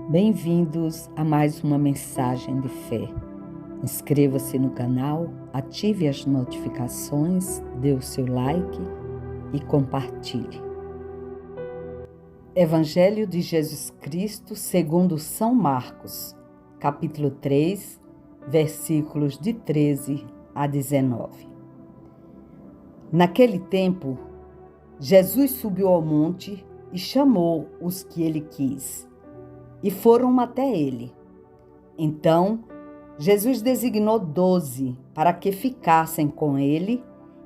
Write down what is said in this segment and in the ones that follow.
Bem-vindos a mais uma mensagem de fé. Inscreva-se no canal, ative as notificações, dê o seu like e compartilhe. Evangelho de Jesus Cristo segundo São Marcos, capítulo 3, versículos de 13 a 19. Naquele tempo, Jesus subiu ao monte e chamou os que ele quis, e foram até ele. Então, Jesus designou 12 para que ficassem com ele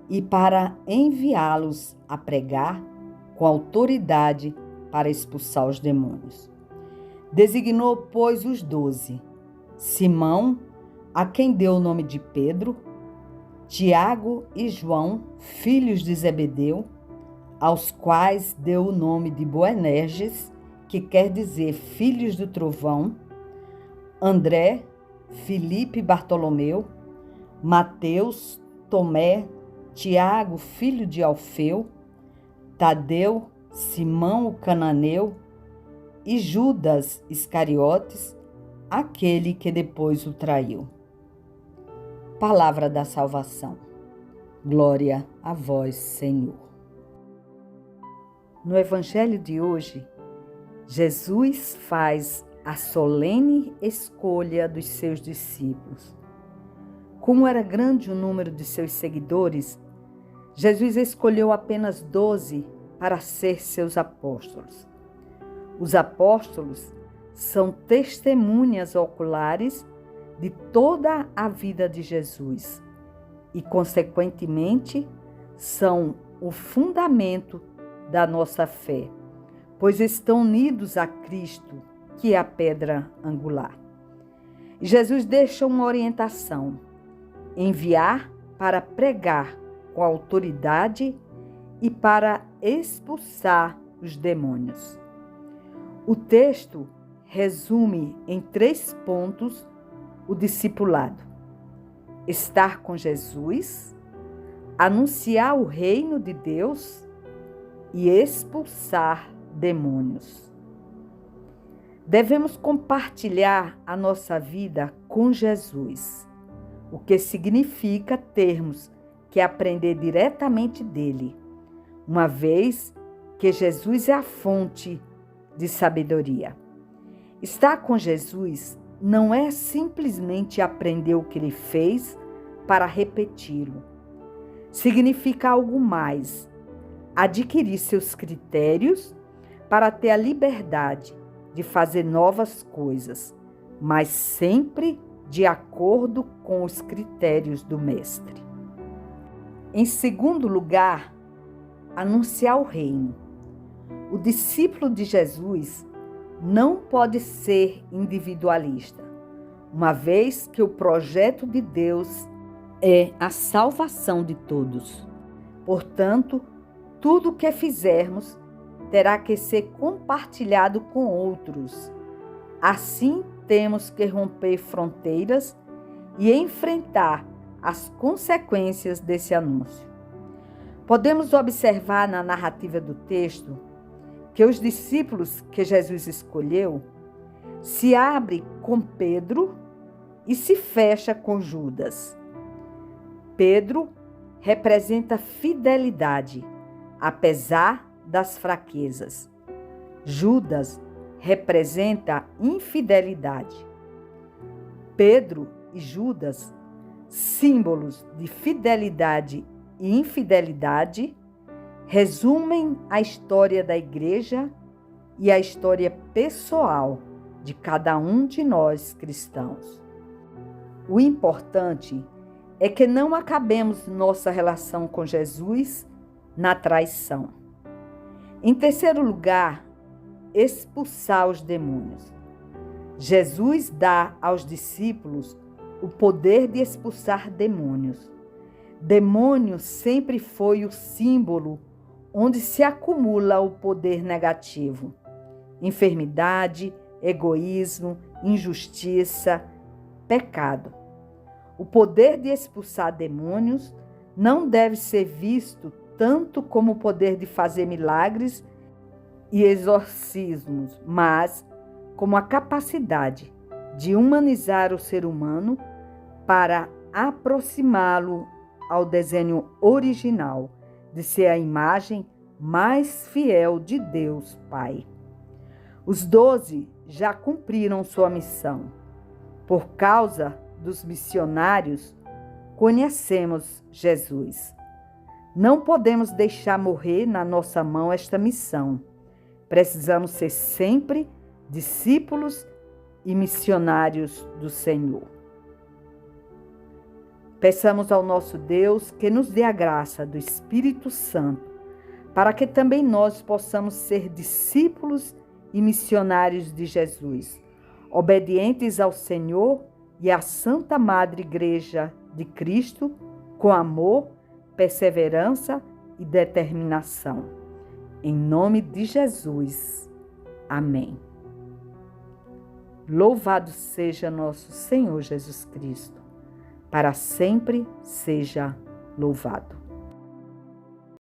e para enviá-los a pregar com autoridade para expulsar os demônios. Designou, pois, os 12: Simão, a quem deu o nome de Pedro, Tiago e João, filhos de Zebedeu, aos quais deu o nome de Boanerges, que quer dizer filhos do trovão, André, Filipe e Bartolomeu, Mateus, Tomé, Tiago, filho de Alfeu, Tadeu, Simão o cananeu e Judas Iscariotes, aquele que depois o traiu. Palavra da salvação. Glória a vós, Senhor. No Evangelho de hoje, Jesus faz a solene escolha dos seus discípulos. Como era grande o número de seus seguidores, Jesus escolheu apenas 12 para ser seus apóstolos. Os apóstolos são testemunhas oculares de toda a vida de Jesus e, consequentemente, são o fundamento da nossa fé, pois estão unidos a Cristo, que é a pedra angular. E Jesus deixa uma orientação: enviar para pregar com autoridade e para expulsar os demônios. O texto resume em 3 pontos o discipulado: estar com Jesus, anunciar o reino de Deus e expulsar demônios. Devemos compartilhar a nossa vida com Jesus, o que significa termos que aprender diretamente dele, uma vez que Jesus é a fonte de sabedoria. Estar com Jesus não é simplesmente aprender o que ele fez para repeti-lo. Significa algo mais: adquirir seus critérios para ter a liberdade de fazer novas coisas, mas sempre de acordo com os critérios do Mestre. Em segundo lugar, anunciar o reino. O discípulo de Jesus não pode ser individualista, uma vez que o projeto de Deus é a salvação de todos. Portanto, tudo o que fizermos terá que ser compartilhado com outros. Assim, temos que romper fronteiras e enfrentar as consequências desse anúncio. Podemos observar na narrativa do texto que os discípulos que Jesus escolheu se abrem com Pedro e se fecha com Judas. Pedro representa fidelidade, apesar das fraquezas. Judas representa infidelidade. Pedro e Judas, símbolos de fidelidade e infidelidade, resumem a história da igreja e a história pessoal de cada um de nós cristãos. O importante é que não acabemos nossa relação com Jesus na traição. Em terceiro lugar, expulsar os demônios. Jesus dá aos discípulos o poder de expulsar demônios. Demônio sempre foi o símbolo onde se acumula o poder negativo: enfermidade, egoísmo, injustiça, pecado. O poder de expulsar demônios não deve ser visto tanto como o poder de fazer milagres e exorcismos, mas como a capacidade de humanizar o ser humano para aproximá-lo ao desenho original, de ser a imagem mais fiel de Deus Pai. Os 12 já cumpriram sua missão. Por causa dos missionários, conhecemos Jesus. Não podemos deixar morrer na nossa mão esta missão. Precisamos ser sempre discípulos e missionários do Senhor. Peçamos ao nosso Deus que nos dê a graça do Espírito Santo, para que também nós possamos ser discípulos e missionários de Jesus, obedientes ao Senhor e à Santa Madre Igreja de Cristo, com amor, perseverança e determinação. Em nome de Jesus. Amém. Louvado seja nosso Senhor Jesus Cristo. Para sempre seja louvado.